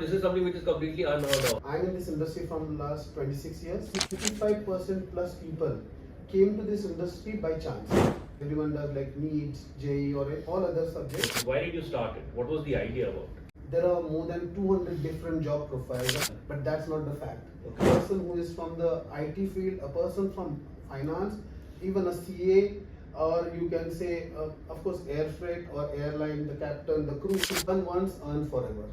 This is something which is completely unheard of. I'm in this industry from the last 26 years. 55% plus people came to this industry by chance. Everyone does like needs, JE or all other subjects. Why did you start it? What was the idea about? There are more than 200 different job profiles, but that's not the fact. A person who is from the IT field, a person from finance, even a CA, or you can say, of course, air freight or airline, the captain, the crew, earn once, earn forever.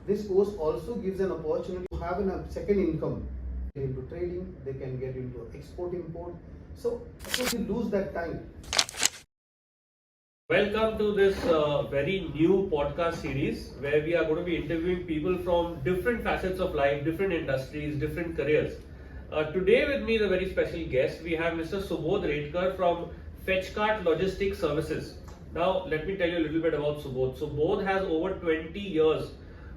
This course also gives an opportunity to have a second income. Get into trading, they can get into export import. So, of course, you lose that time. Welcome to this very new podcast series where we are going to be interviewing people from different facets of life, different industries, different careers. Today with me is a very special guest. We have Mr. Subodh Redkar from Fetchcart Logistics Services. Now, let me tell you a little bit about Subodh. Subodh has over 20 years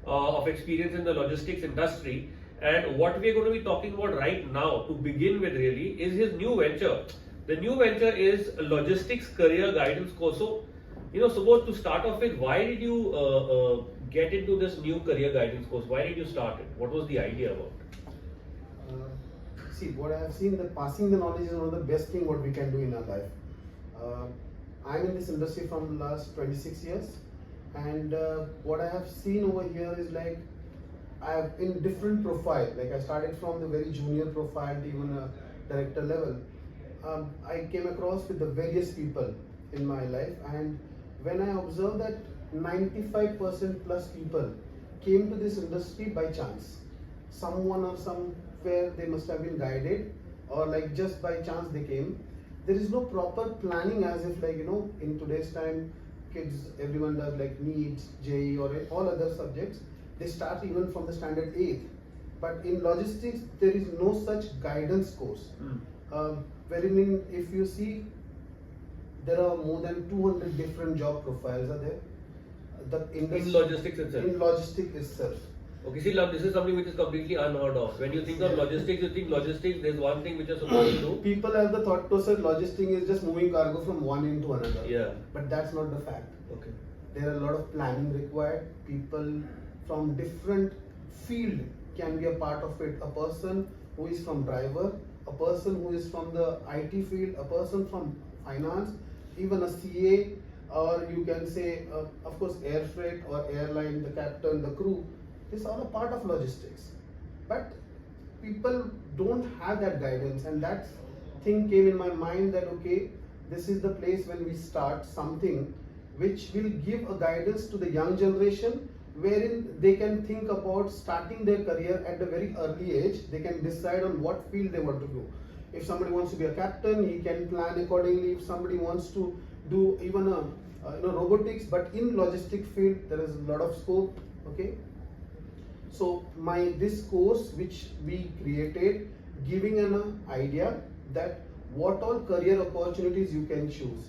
of experience in the logistics industry, and what we are going to be talking about right now to begin with really is his new venture. The new venture is a logistics career guidance course. So, Subodh, to start off with, why did you get into this new career guidance course? Why did you start it? What was the idea about it? See, what I have seen, that passing the knowledge is one of the best thing what we can do in our life. I'm in this industry from the last 26 years, and what I have seen over here is like I have in different profile. Like I started from the very junior profile to even a director level. I came across with the various people in my life, and when I observed that 95% plus people came to this industry by chance, someone or somewhere they must have been guided, or like just by chance they came. There is no proper planning, as if like in today's time kids, everyone does like needs, JE or all other subjects. They start even from the standard 8th, but in logistics there is no such guidance course. Wherein if you see, there are more than 200 different job profiles are there. In logistics itself? In logistics itself. Okay, see, love, this is something which is completely unheard of. When you think of logistics, you think logistics, there's one thing which you're supposed to do. People have the thought process logistics is just moving cargo from one end to another. Yeah. But that's not the fact. Okay. There are a lot of planning required. People from different field can be a part of it. A person who is from driver, a person who is from the IT field, a person from finance, even a CA, or you can say, of course, air freight or airline, the captain, the crew. It's all a part of logistics. But people don't have that guidance, and that thing came in my mind that okay, this is the place when we start something which will give a guidance to the young generation, wherein they can think about starting their career at a very early age. They can decide on what field they want to do. If somebody wants to be a captain, he can plan accordingly. If somebody wants to do even a robotics, but in logistic field there is a lot of scope. Okay. So this course which we created, giving an idea that what all career opportunities you can choose.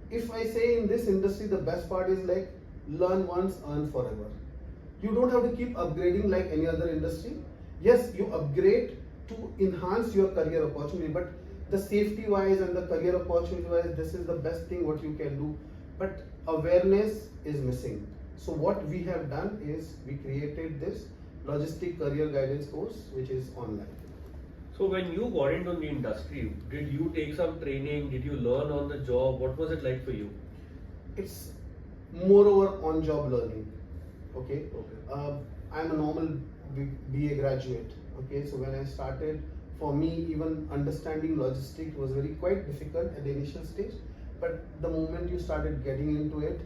If I say in this industry, the best part is like learn once, earn forever. You don't have to keep upgrading like any other industry. Yes, you upgrade to enhance your career opportunity, but the safety wise and the career opportunity wise, this is the best thing what you can do. But awareness is missing. So what we have done is we created this logistic career guidance course which is online. So when you got into the industry, did you take some training? Did you learn on the job? What was it like for you? It's moreover on-job learning. Okay. I'm a normal BA graduate. Okay. So when I started, for me, even understanding logistics was quite difficult at the initial stage. But the moment you started getting into it,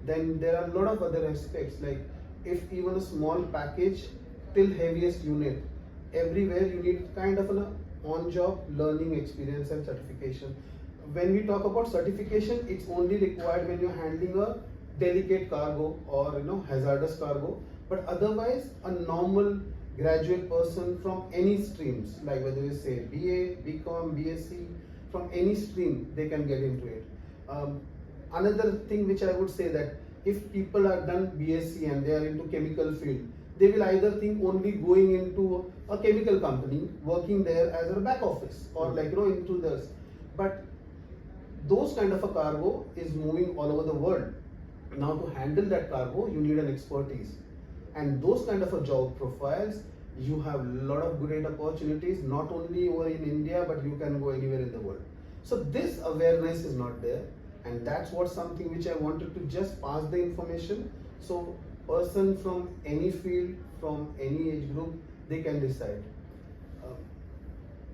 then there are a lot of other aspects, like if even a small package till heaviest unit, everywhere you need kind of an on-job learning experience and certification. When we talk about certification, it's only required when you're handling a delicate cargo or hazardous cargo. But otherwise, a normal graduate person from any streams, like whether you say BA, BCom, BSc, from any stream, they can get into it. Another thing which I would say, that if people are done BSc and they are into chemical field, they will either think only going into a chemical company, working there as a back office or into this. But those kind of a cargo is moving all over the world. Now to handle that cargo, you need an expertise. And those kind of a job profiles, you have a lot of great opportunities, not only over in India, but you can go anywhere in the world. So this awareness is not there. And that's what something which I wanted to just pass the information. So person from any field, from any age group, they can decide.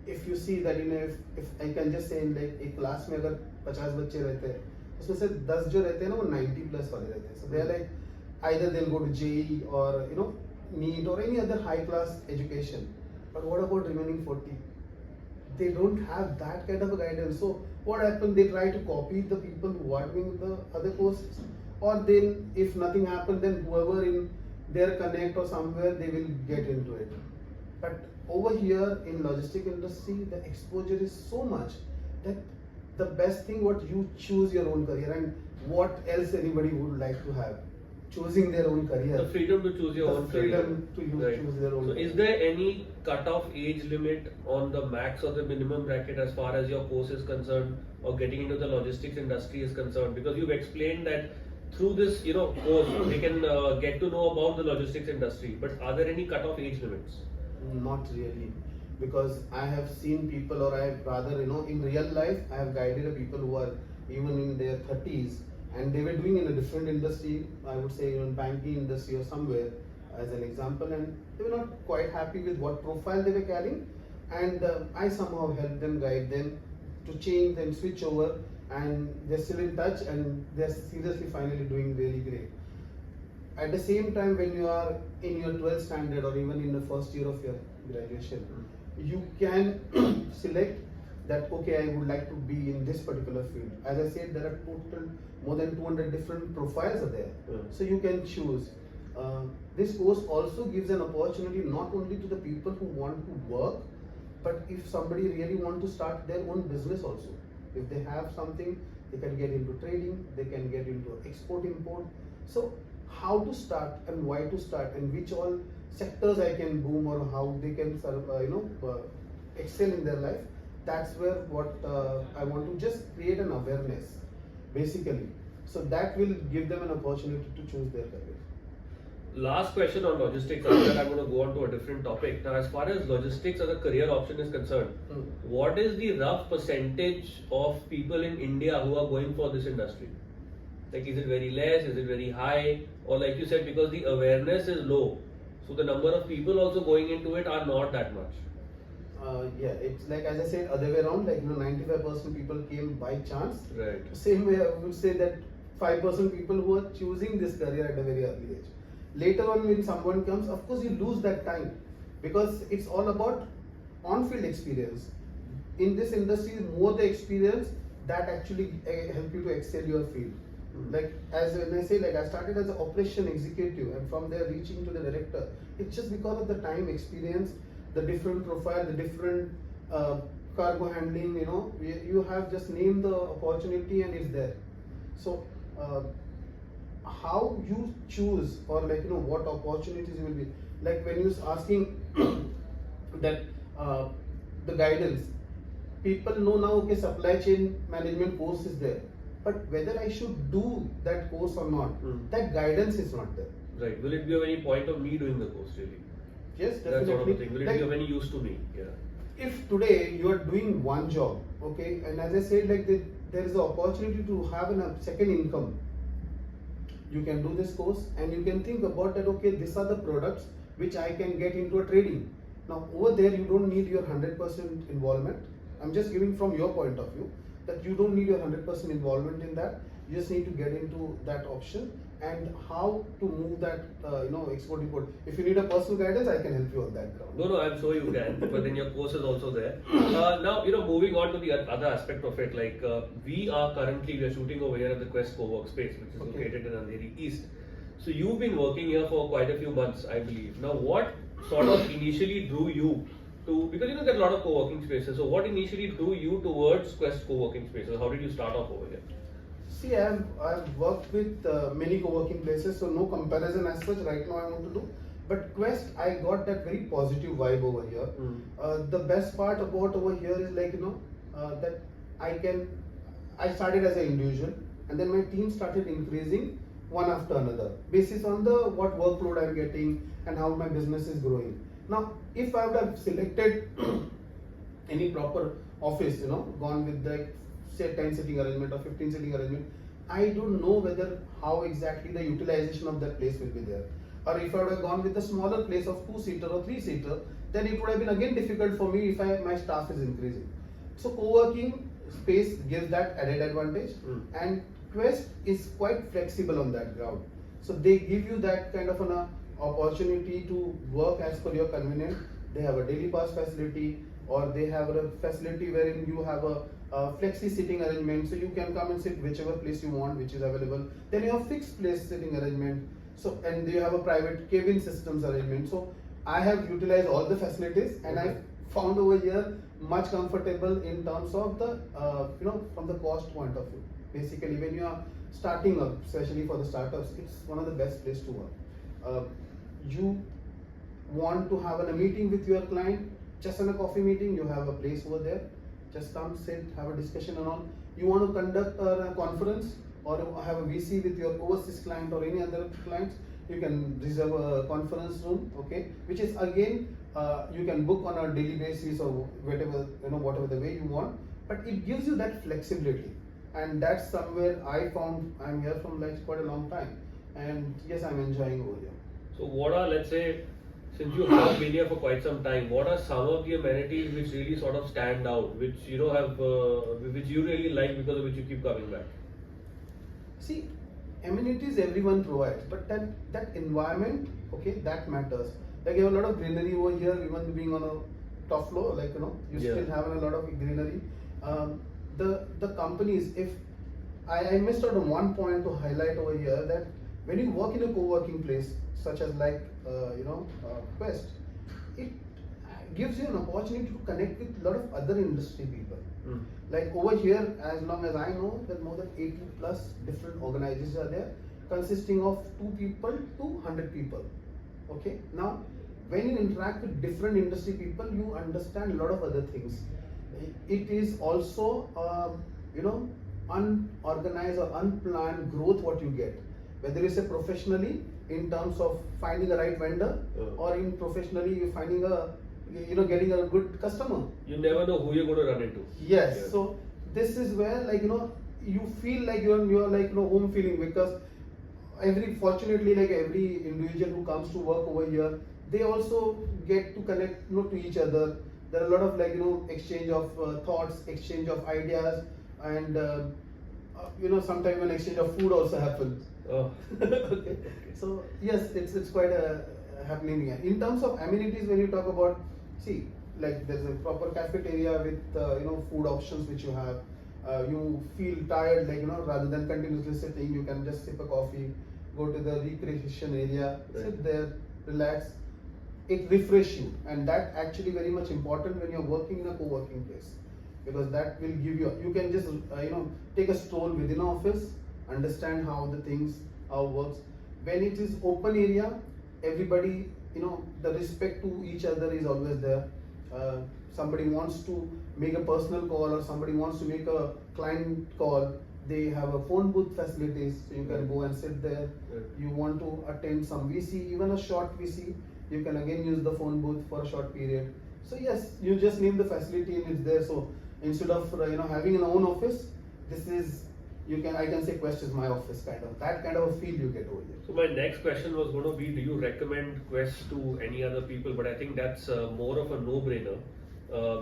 If you see that, if I can just say in like एक class में अगर 50 बच्चे रहते हैं, उसमें से 10 जो रहते हैं ना वो 90 plus वाले रहते हैं. So they are like either they'll go to JEE or NEET or any other high class education. But what about remaining 40? They don't have that kind of a guidance. So what happens? They try to copy the people who are doing the other courses, or then if nothing happens, then whoever in their connect or somewhere they will get into it. But over here in logistic industry, the exposure is so much that the best thing what you choose your own career, and what else anybody would like to have. Choosing their own career. The freedom to choose your own career. Freedom to choose their own So career. is there any cut-off age limit on the max or the minimum bracket as far as your course is concerned, or getting into the logistics industry is concerned? Because you've explained that through this course they can get to know about the logistics industry, but are there any cut-off age limits? Not really, because I have seen people, or I rather in real life I have guided people who are even in their 30s, and they were doing in a different industry, I would say in banking industry or somewhere as an example, and they were not quite happy with what profile they were carrying, and I somehow helped them, guide them to change and switch over, and they're still in touch and they're seriously finally doing really great. At the same time, when you are in your 12th standard or even in the first year of your graduation, you can select that, okay, I would like to be in this particular field. As I said, there are total more than 200 different profiles are there. So you can choose. This course also gives an opportunity not only to the people who want to work, but if somebody really want to start their own business also. If they have something, they can get into trading, they can get into export import. So how to start and why to start and which all sectors I can boom, or how they can excel in their life. That's where what I want to just create an awareness basically. So that will give them an opportunity to choose their career. Last question on logistics, after that I'm going to go on to a different topic. Now, as far as logistics as a career option is concerned, what is the rough percentage of people in India who are going for this industry? Like, is it very less, is it very high, or like you said, because the awareness is low, so the number of people also going into it are not that much? Yeah, it's like, as I said, other way around, like 95% people came by chance. Right. Same way I would say that 5% people who are choosing this career at a very early age. Later on, when someone comes, of course you lose that time, because it's all about on-field experience. In this industry, more the experience that actually help you to excel your field. Like, as when I say, like, I started as an operation executive, and from there reaching to the director. It's just because of the time experience, the different profile, the different cargo handling. You have just named the opportunity and it's there. So how you choose, or like what opportunities you will be, like when you're asking that the guidance, people know now, okay, supply chain management course is there, but whether I should do that course or not, that guidance is not there. Right. Will it be of any point of me doing the course really? Yes, definitely. That sort of a thing. Will it be of any use to me? Yeah. If today you are doing one job, okay, and as I said, like there is the opportunity to have a second income, you can do this course and you can think about that, okay, these are the products which I can get into a trading. Now over there you don't need your 100% involvement. I'm just giving from your point of view that you don't need your 100% involvement in that. You just need to get into that option and how to move that export import. If you need a personal guidance, I can help you on that ground. No, I'm sure you can, but then your course is also there. Now, moving on to the other aspect of it, like we are shooting over here at the Quest Coworks space, which is located in Andheri East. So you've been working here for quite a few months, I believe. Now, what sort of initially drew you to, because there are a lot of co-working spaces, so what initially drew you towards Quest Co-working spaces? How did you start off over here? See, I've worked with many co-working places, so no comparison as such right now I want to do. But Quest, I got that very positive vibe over here. The best part about over here is like, that I started as an individual and then my team started increasing one after another, basis on the what workload I'm getting and how my business is growing. Now, if I would have selected any proper office, gone with the say 10 sitting arrangement or 15 sitting arrangement, I don't know whether how exactly the utilization of that place will be there. Or if I would have gone with a smaller place of 2-seater or 3-seater, then it would have been again difficult for me if my staff is increasing. So co-working space gives that added advantage, and Quest is quite flexible on that ground. So they give you that kind of an opportunity to work as per your convenience. They have a daily pass facility, or they have a facility wherein you have a flexi sitting arrangement, so you can come and sit whichever place you want, which is available. Then you have fixed place sitting arrangement. So, and you have a private cabin systems arrangement. So I have utilized all the facilities, and I found over here much comfortable in terms of the from the cost point of view. Basically, when you are starting up, especially for the startups, it's one of the best place to work. You want to have a meeting with your client, just in a coffee meeting, you have a place over there. Just come, sit, have a discussion and all. You want to conduct a conference or have a VC with your overseas client or any other clients, you can reserve a conference room, okay, which is again you can book on a daily basis or whatever the way you want, but it gives you that flexibility, and that's somewhere I found. I'm here from like quite a long time, and yes, I'm enjoying over here. So what are, let's say, since you have been here for quite some time, what are some of the amenities which really sort of stand out, which which you really like, because of which you keep coming back? See, amenities everyone provides, but that environment, okay, that matters. Like you have a lot of greenery over here, even being on a top floor, like you still have a lot of greenery. The companies, if I missed out on one point to highlight over here, that when you work in a co-working place such as like Quest, it gives you an opportunity to connect with a lot of other industry people. Like over here, as long as I know, there are more than 80 plus different organizations are there, consisting of 2 people to 100 people. Okay, now when you interact with different industry people, you understand a lot of other things. It is also unorganized or unplanned growth what you get, whether it's a professionally in terms of finding a right vendor, or in professionally you're finding getting a good customer. You never know who you're going to run into. Yes. So this is where you feel like you're like home feeling, because fortunately every individual who comes to work over here, they also get to connect to each other. There are a lot of exchange of thoughts, exchange of ideas, and sometimes an exchange of food also happens. Okay. So yes, it's quite happening here. In terms of amenities, when you talk about, see, like there's a proper cafeteria with food options which you have. You feel tired, rather than continuously sitting, you can just sip a coffee, go to the recreation area, sit there, relax. It refreshes you, and that actually very much important when you're working in a co-working place, because that will give you can just take a stroll within an office, understand how it works. When it is open area, everybody, the respect to each other is always there. Somebody wants to make a personal call, or somebody wants to make a client call, they have a phone booth facilities, so you can go and sit there. You want to attend some VC, even a short VC, you can again use the phone booth for a short period. So yes, you just name the facility and it's there. So instead of having an own office, this is, I can say Quest is my office, that kind of a feel you get over here. So my next question was going to be, do you recommend Quest to any other people? But I think that's more of a no-brainer,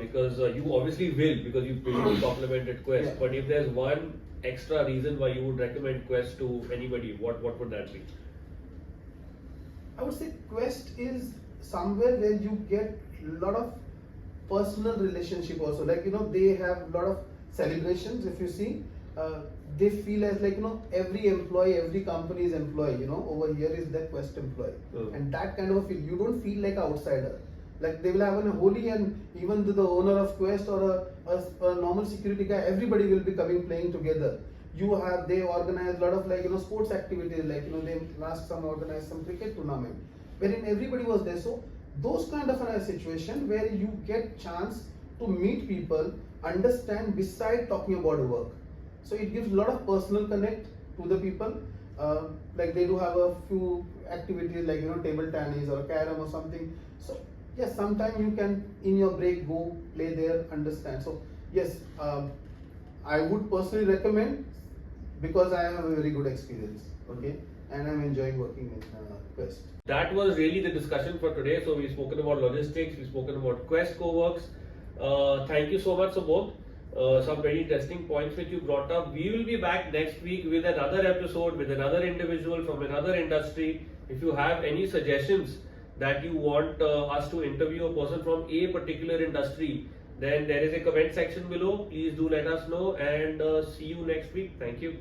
because you obviously will, because you basically complimented Quest. Yeah. But if there's one extra reason why you would recommend Quest to anybody, what would that be? I would say Quest is somewhere where you get a lot of personal relationship also. Like they have a lot of celebrations. If you see, they feel as every employee, every company's employee, over here is their Quest employee, and that kind of a feel. You don't feel like an outsider. Like they will have a Holi, and even to the owner of Quest or a normal security guy, everybody will be coming playing together. They organize a lot of sports activities, they last some organized some cricket tournament, wherein everybody was there. So those kind of a situation where you get chance to meet people, understand beside talking about work. So it gives a lot of personal connect to the people. like they do have a few activities like table tennis or carom or something. So yes, sometimes you can in your break go play there, understand. So yes, I would personally recommend because I have a very good experience. Okay, and I'm enjoying working in Quest. That was really the discussion for today. So we've spoken about logistics, we've spoken about Quest Coworks. Thank you so much, Subodh. Some very interesting points which you brought up. We will be back next week with another episode with another individual from another industry. If you have any suggestions that you want us to interview a person from a particular industry, then there is a comment section below. Please do let us know, and see you next week. Thank you.